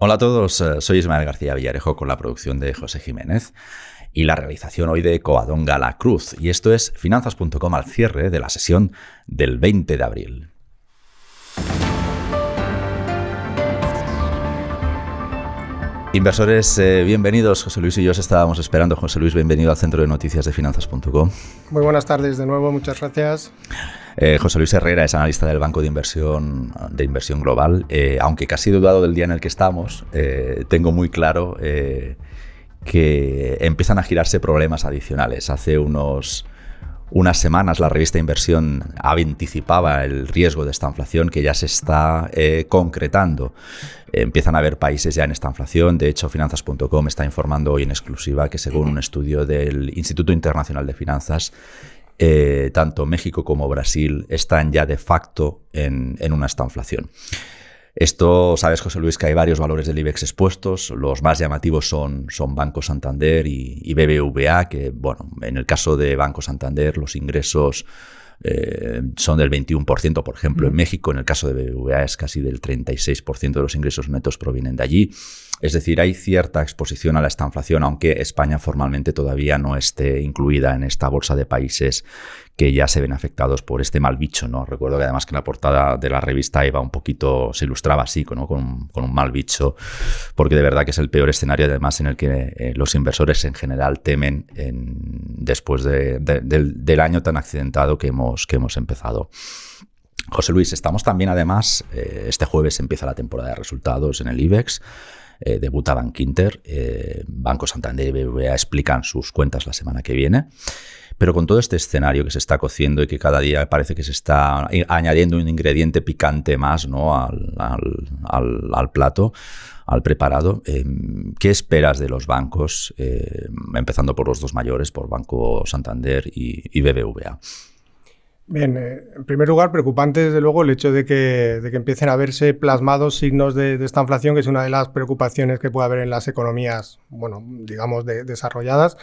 Hola a todos, soy Ismael García Villarejo con la producción de José Jiménez y la realización hoy de Covadonga La Cruz. Y esto es Finanzas.com al cierre de la sesión del 20 de abril. Inversores, bienvenidos. José Luis y yo os estábamos esperando. José Luis, bienvenido al centro de noticias de Finanzas.com. Muy buenas tardes de nuevo, muchas gracias. José Luis Herrera es analista del Banco de Inversión Global. Aunque casi dudado del día en el que estamos, tengo muy claro que empiezan a girarse problemas adicionales. Hace unas semanas la revista Inversión anticipaba el riesgo de esta inflación que ya se está concretando. Empiezan a haber países ya en esta inflación. De hecho, Finanzas.com está informando hoy en exclusiva que según un estudio del Instituto Internacional de Finanzas, tanto México como Brasil están ya de facto en una estanflación. Esto, sabes, José Luis, que hay varios valores del IBEX expuestos. Los más llamativos son Banco Santander y BBVA, que, bueno, en el caso de Banco Santander los ingresos son del 21%, por ejemplo, en México. En el caso de BBVA es casi del 36% de los ingresos netos provienen de allí. Es decir, hay cierta exposición a la estanflación, aunque España formalmente todavía no esté incluida en esta bolsa de países que ya se ven afectados por este mal bicho, ¿no? Recuerdo que además que la portada de la revista iba un poquito, se ilustraba así, ¿no? con un mal bicho, porque de verdad que es el peor escenario, además, en el que los inversores en general temen después del año tan accidentado que hemos empezado. José Luis, estamos también, además, este jueves empieza la temporada de resultados en el IBEX. Debuta Bankinter, Banco Santander y BBVA explican sus cuentas la semana que viene. Pero con todo este escenario que se está cociendo y que cada día parece que se está añadiendo un ingrediente picante más, ¿no? al plato, al preparado, ¿qué esperas de los bancos, empezando por los dos mayores, por Banco Santander y BBVA? Bien, en primer lugar, preocupante desde luego el hecho de que empiecen a verse plasmados signos de esta inflación, que es una de las preocupaciones que puede haber en las economías, bueno, digamos, desarrolladas.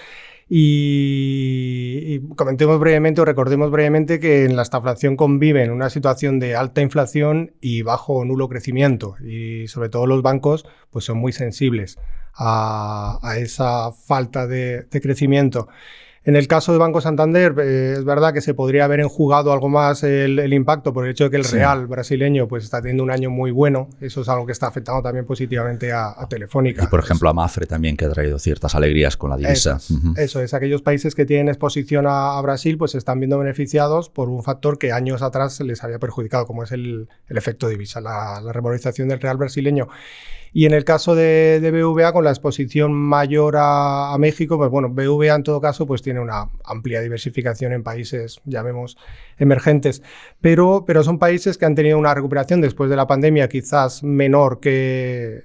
Y comentemos brevemente o recordemos brevemente que en la estanflación conviven una situación de alta inflación y bajo o nulo crecimiento, y sobre todo los bancos pues son muy sensibles a esa falta de crecimiento. En el caso de Banco Santander, es verdad que se podría haber enjugado algo más el impacto por el hecho de que el real brasileño pues está teniendo un año muy bueno. Eso es algo que está afectando también positivamente a Telefónica. Y, por ejemplo, a Mapfre también, que ha traído ciertas alegrías con la divisa. Eso es. Aquellos países que tienen exposición a Brasil pues se están viendo beneficiados por un factor que años atrás les había perjudicado, como es el efecto divisa, la revalorización del real brasileño. Y en el caso de BBVA, con la exposición mayor a México, pues bueno, BBVA en todo caso pues tiene una amplia diversificación en países, llamemos, emergentes, pero son países que han tenido una recuperación después de la pandemia quizás menor que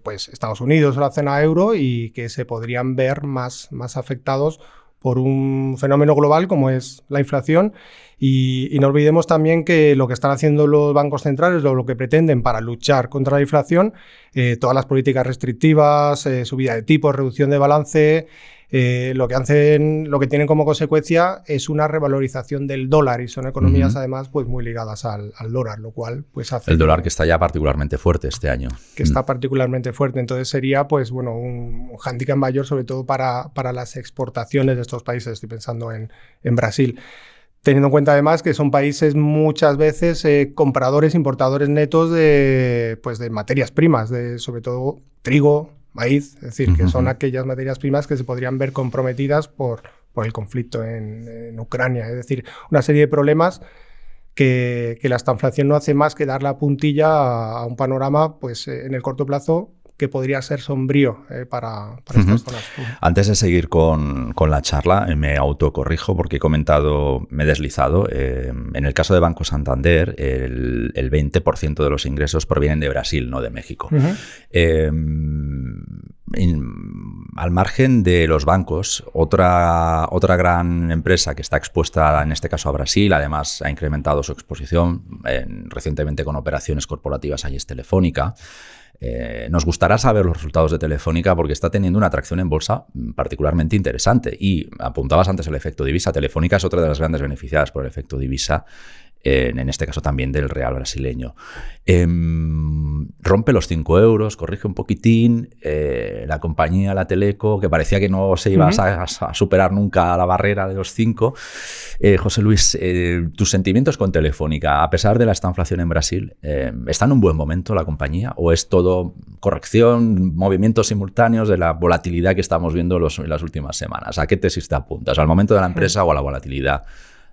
pues Estados Unidos o la zona euro, y que se podrían ver más afectados por un fenómeno global como es la inflación. Y no olvidemos también que lo que están haciendo los bancos centrales, lo que pretenden para luchar contra la inflación, todas las políticas restrictivas, subida de tipos, reducción de balance, lo que tienen como consecuencia es una revalorización del dólar, y son economías además pues muy ligadas al dólar, lo cual pues hace el dólar que está ya particularmente fuerte este año. Que está particularmente fuerte, entonces sería pues bueno un hándicap mayor, sobre todo para las exportaciones de estos países. Estoy pensando en Brasil. Teniendo en cuenta además que son países muchas veces compradores, importadores netos de materias primas, sobre todo trigo, maíz, es decir, que son aquellas materias primas que se podrían ver comprometidas por el conflicto en Ucrania. Es decir, una serie de problemas que la estanflación no hace más que dar la puntilla a un panorama pues en el corto plazo que podría ser sombrío para estas zonas. Antes de seguir con la charla, me autocorrijo porque me he deslizado. En el caso de Banco Santander, el 20% de los ingresos provienen de Brasil, no de México. Al margen de los bancos, otra gran empresa que está expuesta en este caso a Brasil, además ha incrementado su exposición recientemente con operaciones corporativas, ahí es Telefónica. Nos gustará saber los resultados de Telefónica porque está teniendo una atracción en bolsa particularmente interesante. Y apuntabas antes el efecto divisa. Telefónica es otra de las grandes beneficiadas por el efecto divisa en este caso también del real brasileño. Rompe los 5 euros, corrige un poquitín, la compañía, la Teleco, que parecía que no se iba a superar nunca la barrera de los 5. José Luis, tus sentimientos con Telefónica, a pesar de la estanflación en Brasil, ¿está en un buen momento la compañía o es todo corrección, movimientos simultáneos de la volatilidad que estamos viendo en las últimas semanas? ¿A qué tesis te apuntas? ¿Al momento de la empresa o a la volatilidad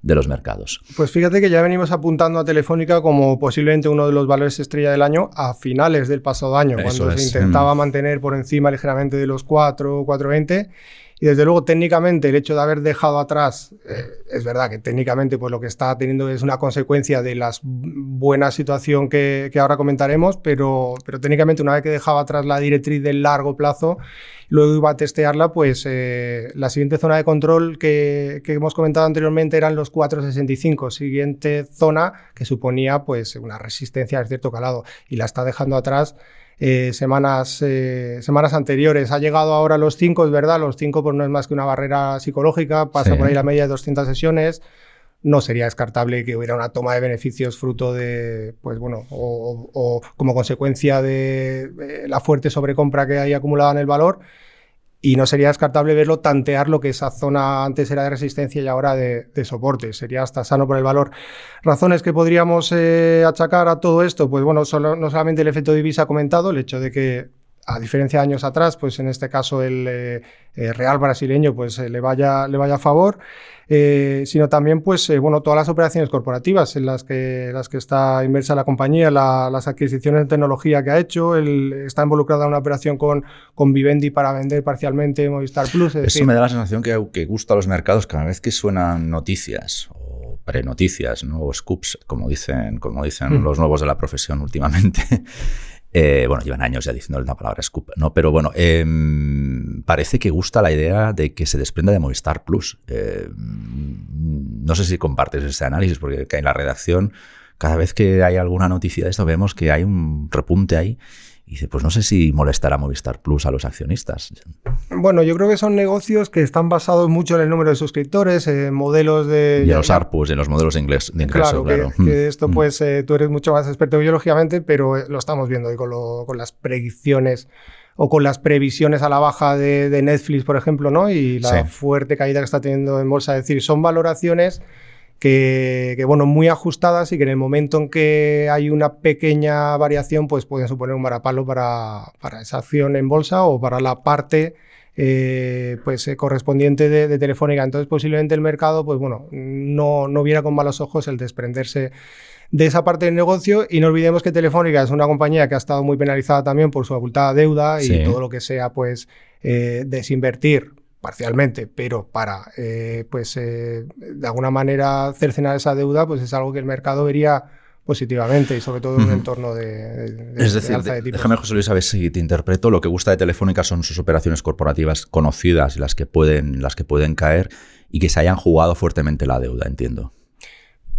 de los mercados? Pues fíjate que ya venimos apuntando a Telefónica como posiblemente uno de los valores estrella del año a finales del pasado año, cuando se intentaba mantener por encima ligeramente de los 4,20. Y desde luego técnicamente el hecho de haber dejado atrás, es verdad que técnicamente pues lo que está teniendo es una consecuencia de la buena situación que ahora comentaremos, pero técnicamente una vez que dejaba atrás la directriz del largo plazo, luego iba a testearla, pues la siguiente zona de control que hemos comentado anteriormente eran los 4,65, siguiente zona que suponía pues una resistencia de cierto calado y la está dejando atrás. Semanas anteriores. Ha llegado ahora a los 5, es verdad, los 5 pues no es más que una barrera psicológica, pasa por ahí la media de 200 sesiones. No sería descartable que hubiera una toma de beneficios fruto de, pues bueno, o como consecuencia de la fuerte sobrecompra que hay acumulada en el valor. Y no sería descartable verlo tantear lo que esa zona antes era de resistencia y ahora de soporte. Sería hasta sano por el valor. Razones que podríamos achacar a todo esto, pues bueno, no solamente el efecto divisa comentado, el hecho de que, a diferencia de años atrás, pues en este caso el real brasileño pues le vaya a favor, sino también pues bueno, todas las operaciones corporativas en las que está inmersa la compañía, las adquisiciones de tecnología que ha hecho, está involucrada en una operación con Vivendi para vender parciamente Movistar Plus. Eso me da la sensación que gusta a los mercados cada vez que suenan noticias o prenoticias, ¿no? O scoops, como dicen los nuevos de la profesión últimamente. Bueno, llevan años ya diciendo la palabra scoop, ¿no? Pero bueno, parece que gusta la idea de que se desprenda de Movistar Plus. No sé si compartes ese análisis, porque en la redacción, cada vez que hay alguna noticia de esto, vemos que hay un repunte ahí. Y dice, pues no sé si molestará Movistar Plus a los accionistas. Bueno, yo creo que son negocios que están basados mucho en el número de suscriptores, modelos de... Y en los ARPUs, en los modelos de ingreso. Claro. Que esto pues tú eres mucho más experto biológicamente, pero lo estamos viendo hoy con las predicciones o con las previsiones a la baja de Netflix, por ejemplo, ¿no? Y la fuerte caída que está teniendo en bolsa. Es decir, son valoraciones que bueno, muy ajustadas y que en el momento en que hay una pequeña variación, pues pueden suponer un varapalo para esa acción en bolsa o para la parte correspondiente de Telefónica. Entonces, posiblemente el mercado, pues bueno, no viera con malos ojos el desprenderse de esa parte del negocio. Y no olvidemos que Telefónica es una compañía que ha estado muy penalizada también por su abultada deuda y todo lo que sea, pues, desinvertir parcialmente, pero para de alguna manera cercenar esa deuda, pues es algo que el mercado vería positivamente y sobre todo en un entorno de alza de tipos. Déjame, José Luis, a ver si te interpreto. Lo que gusta de Telefónica son sus operaciones corporativas conocidas y las que pueden caer y que se hayan jugado fuertemente la deuda, entiendo.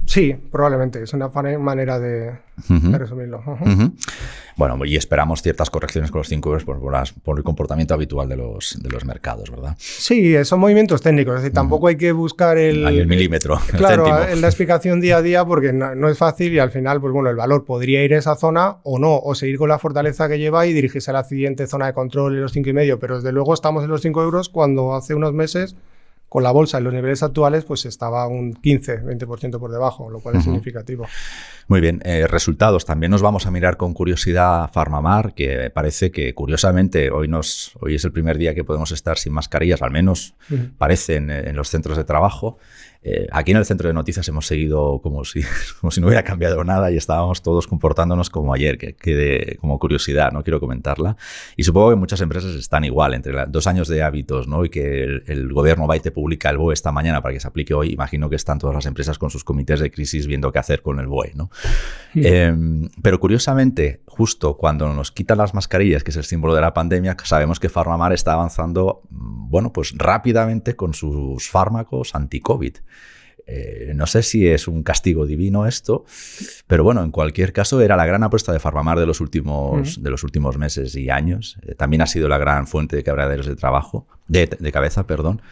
Sí, probablemente. Es una manera de resumirlo. Bueno, y esperamos ciertas correcciones con los 5 euros por el comportamiento habitual de los mercados, ¿verdad? Sí, son movimientos técnicos. Es decir, tampoco hay que buscar el milímetro. Claro, la explicación día a día, porque no es fácil y al final, pues bueno, el valor podría ir a esa zona o no, o seguir con la fortaleza que lleva y dirigirse a la siguiente zona de control en los 5,5. Pero desde luego estamos en los 5 euros cuando hace unos meses, con la bolsa en los niveles actuales, pues estaba un 15-20% por debajo, lo cual es significativo. Muy bien. Resultados. También nos vamos a mirar con curiosidad PharmaMar, que parece que, curiosamente, hoy es el primer día que podemos estar sin mascarillas, al menos parece en los centros de trabajo. Aquí en el centro de noticias hemos seguido como si no hubiera cambiado nada y estábamos todos comportándonos como ayer, que como curiosidad, ¿no? Quiero comentarla. Y supongo que muchas empresas están igual, entre 2 años de hábitos, ¿no? Y que el gobierno va y te publica el BOE esta mañana para que se aplique hoy. Imagino que están todas las empresas con sus comités de crisis viendo qué hacer con el BOE, ¿no? Pero curiosamente, justo cuando nos quitan las mascarillas, que es el símbolo de la pandemia, sabemos que PharmaMar está avanzando, bueno, pues rápidamente con sus fármacos anti-COVID. No sé si es un castigo divino esto, pero bueno, en cualquier caso era la gran apuesta de PharmaMar de los últimos meses y años. También ha sido la gran fuente de quebraderos de cabeza, perdón.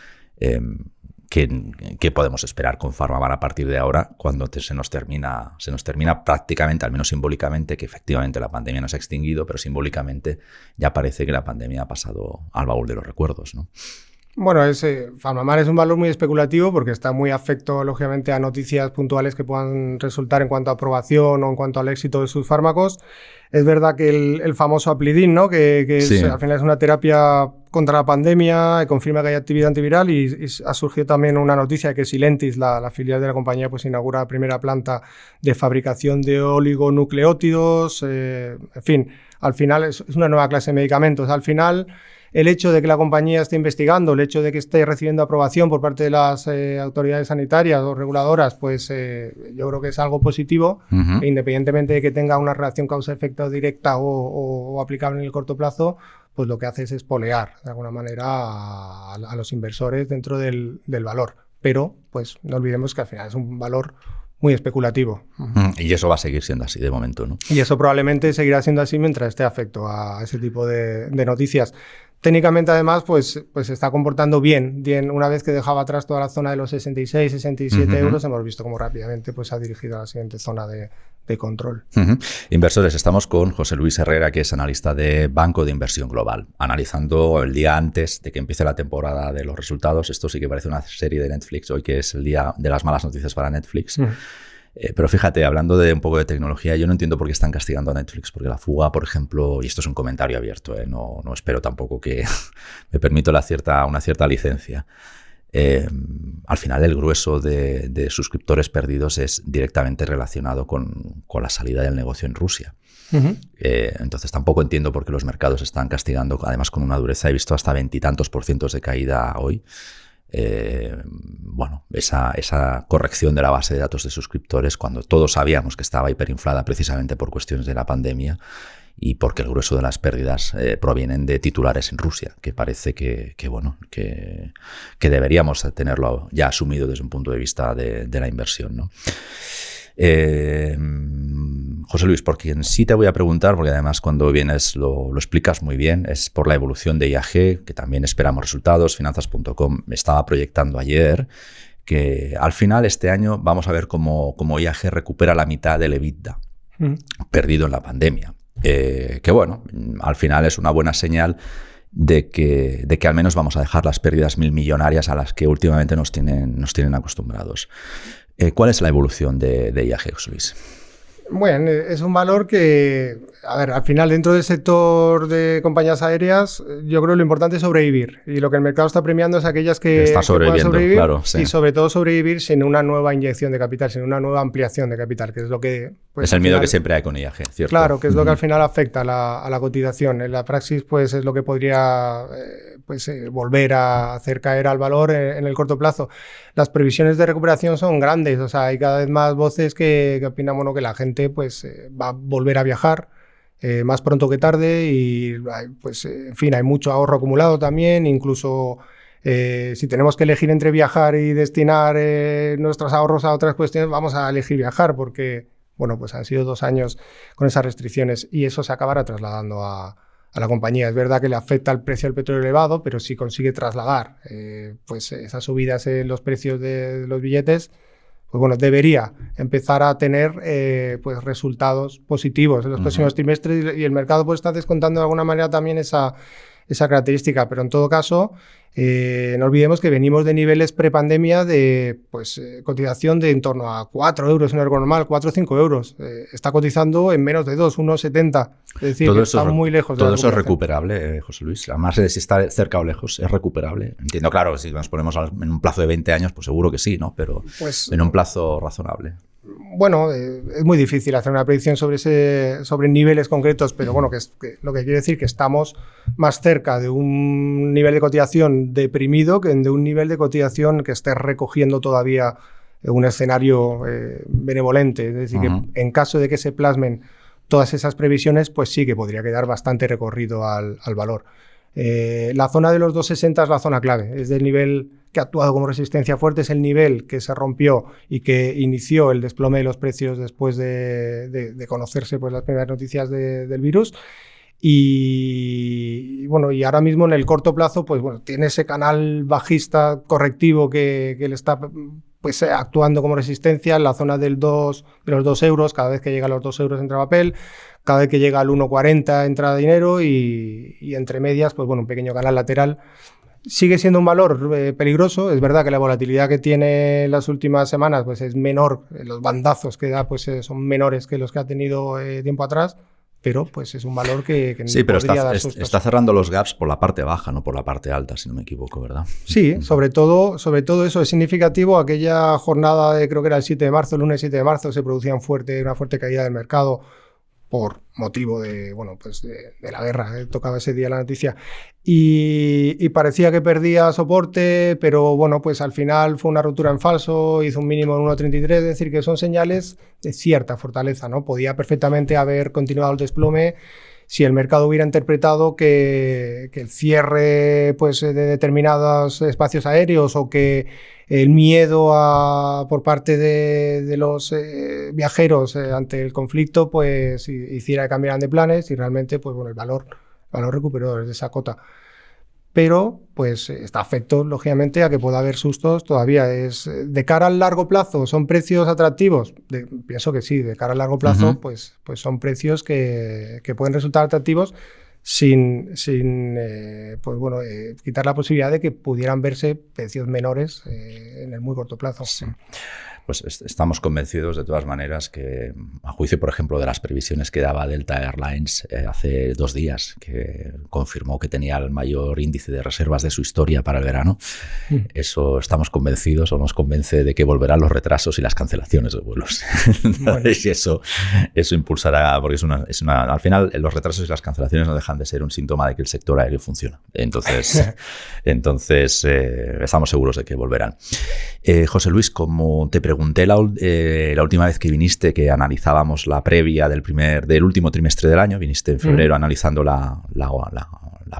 ¿qué podemos esperar con PharmaMar a partir de ahora cuando se nos termina prácticamente, al menos simbólicamente, que efectivamente la pandemia no se ha extinguido, pero simbólicamente ya parece que la pandemia ha pasado al baúl de los recuerdos, ¿no? Bueno, PharmaMar es un valor muy especulativo porque está muy afecto, lógicamente, a noticias puntuales que puedan resultar en cuanto a aprobación o en cuanto al éxito de sus fármacos. Es verdad que el famoso Aplidin, ¿no? Que al final es una terapia contra la pandemia, confirma que hay actividad antiviral y ha surgido también una noticia de que Sylentis, la filial de la compañía, pues inaugura la primera planta de fabricación de oligonucleótidos. En fin, al final es una nueva clase de medicamentos. Al final, el hecho de que la compañía esté investigando, el hecho de que esté recibiendo aprobación por parte de las autoridades sanitarias o reguladoras, pues yo creo que es algo positivo, e independientemente de que tenga una relación causa-efecto directa o aplicable en el corto plazo, pues lo que hace es espolear de alguna manera a los inversores dentro del valor. Pero pues no olvidemos que al final es un valor muy especulativo. Y eso va a seguir siendo así de momento, ¿no? Y eso probablemente seguirá siendo así mientras esté afecto a ese tipo de noticias. Técnicamente, además, pues se está comportando bien. Una vez que dejaba atrás toda la zona de los 66, 67 euros, hemos visto cómo rápidamente pues, ha dirigido a la siguiente zona de control. Inversores, estamos con José Luis Herrera, que es analista de Banco de Inversión Global, analizando el día antes de que empiece la temporada de los resultados. Esto sí que parece una serie de Netflix, hoy que es el día de las malas noticias para Netflix. Pero fíjate, hablando de un poco de tecnología, yo no entiendo por qué están castigando a Netflix, porque la fuga, por ejemplo, y esto es un comentario abierto, no espero tampoco que me permito una cierta licencia. Al final el grueso de suscriptores perdidos es directamente relacionado con la salida del negocio en Rusia. Entonces tampoco entiendo por qué los mercados están castigando, además con una dureza, he visto hasta 20 y tantos % de caída hoy. Bueno, esa corrección de la base de datos de suscriptores cuando todos sabíamos que estaba hiperinflada precisamente por cuestiones de la pandemia y porque el grueso de las pérdidas provienen de titulares en Rusia, que parece que deberíamos tenerlo ya asumido desde un punto de vista de la inversión, ¿no? José Luis, por quien sí te voy a preguntar, porque además cuando vienes lo explicas muy bien, es por la evolución de IAG, que también esperamos resultados. Finanzas.com me estaba proyectando ayer que al final este año vamos a ver cómo IAG recupera la mitad del EBITDA perdido en la pandemia. Que bueno, al final es una buena señal de que al menos vamos a dejar las pérdidas millonarias a las que últimamente nos tienen acostumbrados. ¿Cuál es la evolución de IAG, José Luis? Bueno, es un valor que, a ver, al final dentro del sector de compañías aéreas, yo creo que lo importante es sobrevivir. Y lo que el mercado está premiando es aquellas que puedan sobrevivir, claro, sí. Y sobre todo sobrevivir sin una nueva inyección de capital, sin una nueva ampliación de capital, que es lo que... Pues, es el miedo que siempre hay con IAG, ¿cierto? Claro, que es lo que al final afecta a la cotización. En la praxis, pues es lo que podría volver a hacer caer al valor en el corto plazo. Las previsiones de recuperación son grandes, o sea, hay cada vez más voces que opinan, bueno, que la gente pues va a volver a viajar más pronto que tarde y pues en fin, hay mucho ahorro acumulado también, incluso si tenemos que elegir entre viajar y destinar nuestros ahorros a otras cuestiones, vamos a elegir viajar porque, bueno, pues han sido 2 años con esas restricciones y eso se acabará trasladando a la compañía. Es verdad que le afecta el precio del petróleo elevado, pero si consigue trasladar pues esas subidas en los precios de los billetes, pues bueno, debería empezar a tener pues resultados positivos en los próximos trimestres y el mercado pues está descontando de alguna manera también esa característica, pero en todo caso no olvidemos que venimos de niveles prepandemia de pues cotización de en torno a 4 euros en algo normal, 4 o 5 euros. Está cotizando en menos de 2, 1,70. Es decir, todo está muy lejos. Todo eso es recuperable, José Luis. Además de si está cerca o lejos, es recuperable. Entiendo, claro, si nos ponemos en un plazo de 20 años, pues seguro que sí, ¿no? Pero pues, en un plazo razonable. Bueno, es muy difícil hacer una predicción sobre niveles concretos, pero bueno, que lo que quiere decir que estamos más cerca de un nivel de cotización deprimido que de un nivel de cotización que esté recogiendo todavía un escenario benevolente. Es decir, que en caso de que se plasmen todas esas previsiones, pues sí que podría quedar bastante recorrido al valor. La zona de los 2,60 es la zona clave, es del nivel que ha actuado como resistencia fuerte, es el nivel que se rompió y que inició el desplome de los precios después de conocerse pues, las primeras noticias del virus. Y bueno, y ahora mismo en el corto plazo, pues bueno, tiene ese canal bajista correctivo que le está pues actuando como resistencia en la zona de los 2 euros. Cada vez que llega a los 2 euros entra papel, cada vez que llega al 1,40 entra dinero y entre medias, pues bueno, un pequeño canal lateral. Sigue siendo un valor peligroso. Es verdad que la volatilidad que tiene en las últimas semanas pues es menor, los bandazos que da pues son menores que los que ha tenido tiempo atrás, pero pues es un valor que sí, pero podría dar sustos. Está cerrando los gaps por la parte baja, no por la parte alta, si no me equivoco, ¿verdad? Sí, sobre todo eso es significativo. Aquella jornada de, creo que era el 7 de marzo, el lunes 7 de marzo, se producía una fuerte caída del mercado por motivo de, bueno, pues de la guerra, tocaba ese día la noticia, y parecía que perdía soporte, pero bueno, pues al final fue una ruptura en falso, hizo un mínimo en 1,33, es decir, que son señales de cierta fortaleza, ¿no? Podía perfectamente haber continuado el desplome si el mercado hubiera interpretado que el cierre pues, de determinados espacios aéreos o que el miedo por parte de los viajeros ante el conflicto pues hiciera que cambiaran de planes y realmente pues, bueno, el valor recuperó desde esa cota. Pero pues está afecto, lógicamente, a que pueda haber sustos todavía. De cara al largo plazo, ¿son precios atractivos? Pienso que sí, de cara al largo plazo, pues son precios que pueden resultar atractivos sin pues bueno, quitar la posibilidad de que pudieran verse precios menores en el muy corto plazo. Sí. Pues estamos convencidos de todas maneras que, a juicio, por ejemplo, de las previsiones que daba Delta Airlines hace 2 días, que confirmó que tenía el mayor índice de reservas de su historia para el verano, eso estamos convencidos o nos convence de que volverán los retrasos y las cancelaciones de vuelos. Bueno. Y eso impulsará, porque al final los retrasos y las cancelaciones no dejan de ser un síntoma de que el sector aéreo funciona. Entonces estamos seguros de que volverán. José Luis, como te pregunté la última vez que viniste, que analizábamos la previa del último trimestre del año, viniste en febrero analizando la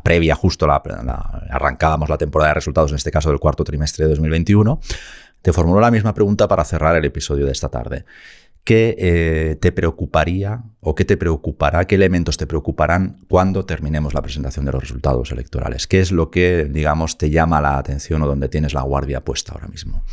previa, justo arrancábamos la temporada de resultados, en este caso del cuarto trimestre de 2021, te formuló la misma pregunta para cerrar el episodio de esta tarde. ¿Qué te preocuparía o qué te preocupará, qué elementos te preocuparán cuando terminemos la presentación de los resultados electorales? ¿Qué es lo que, digamos, te llama la atención o donde tienes la guardia puesta ahora mismo?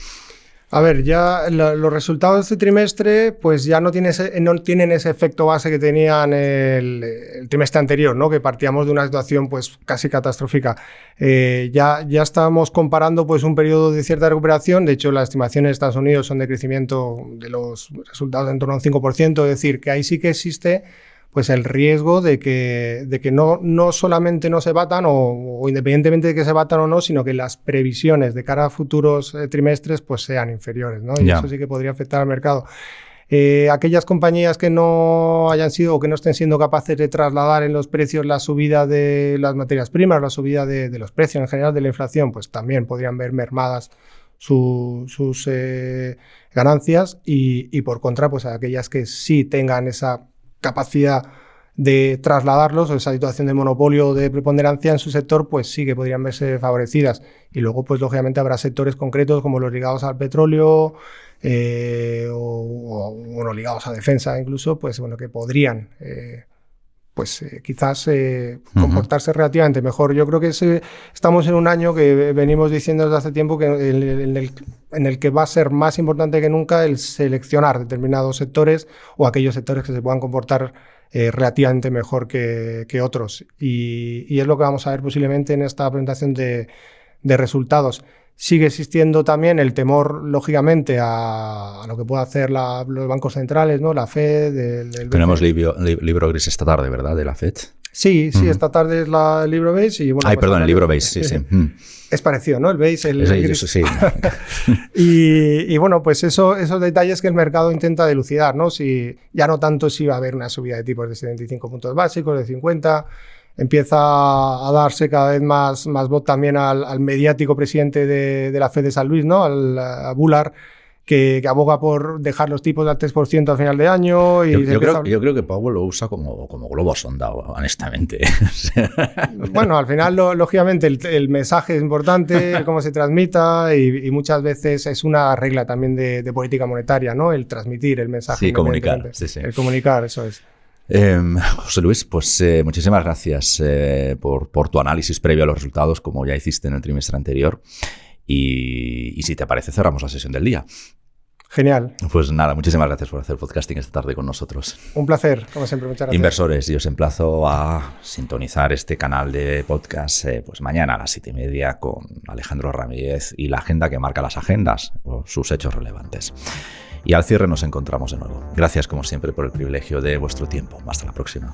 A ver, ya los resultados de este trimestre pues ya no tienen ese efecto base que tenían el trimestre anterior, ¿no? Que partíamos de una situación pues casi catastrófica. Ya estamos comparando pues un periodo de cierta recuperación. De hecho, las estimaciones de Estados Unidos son de crecimiento de los resultados en torno a un 5%, es decir, que ahí sí que existe pues el riesgo de que no solamente no se batan o independientemente de que se batan o no, sino que las previsiones de cara a futuros trimestres pues sean inferiores, ¿no? Y eso sí que podría afectar al mercado. Aquellas compañías que no hayan sido o que no estén siendo capaces de trasladar en los precios la subida de las materias primas, la subida de los precios en general de la inflación, pues también podrían ver mermadas sus ganancias y por contra, pues aquellas que sí tengan esa capacidad de trasladarlos o esa situación de monopolio o de preponderancia en su sector, pues sí que podrían verse favorecidas. Y luego, pues lógicamente habrá sectores concretos como los ligados al petróleo o ligados a defensa incluso, pues bueno, que podrían quizás comportarse relativamente mejor. Yo creo que estamos en un año que venimos diciendo desde hace tiempo que en el que va a ser más importante que nunca el seleccionar determinados sectores o aquellos sectores que se puedan comportar relativamente mejor que otros. Y es lo que vamos a ver posiblemente en esta presentación de resultados. Sigue existiendo también el temor, lógicamente, a lo que pueda hacer los bancos centrales, ¿no? La FED. Tenemos libro gris esta tarde, ¿verdad? De la FED. Sí, esta tarde es el libro beige. Y, bueno, perdón, el libro beige, sí. Es parecido, ¿no? El beige, el gris. Sí. y bueno, pues esos detalles que el mercado intenta dilucidar, ¿no? Ya no tanto si va a haber una subida de tipos de 75 puntos básicos, de 50... Empieza a darse cada vez más voz también al mediático presidente de la FED de San Luis, ¿no? A Bullard, que aboga por dejar los tipos al 3% al final de año. Y yo creo que Powell lo usa como globo sonda, honestamente. Bueno, al final, lógicamente, el mensaje es importante, cómo se transmita, y muchas veces es una regla también de política monetaria, ¿no? El transmitir el mensaje. Sí, comunicar. Sí. El comunicar, eso es. José Luis, pues muchísimas gracias por tu análisis previo a los resultados, como ya hiciste en el trimestre anterior. Y si te parece, cerramos la sesión del día. Genial. Pues nada, muchísimas gracias por hacer podcasting esta tarde con nosotros. Un placer, como siempre, muchas gracias. Inversores, y os emplazo a sintonizar este canal de podcast pues mañana a las 7:30 con Alejandro Ramírez y la agenda que marca las agendas o sus hechos relevantes. Y al cierre nos encontramos de nuevo. Gracias, como siempre, por el privilegio de vuestro tiempo. Hasta la próxima.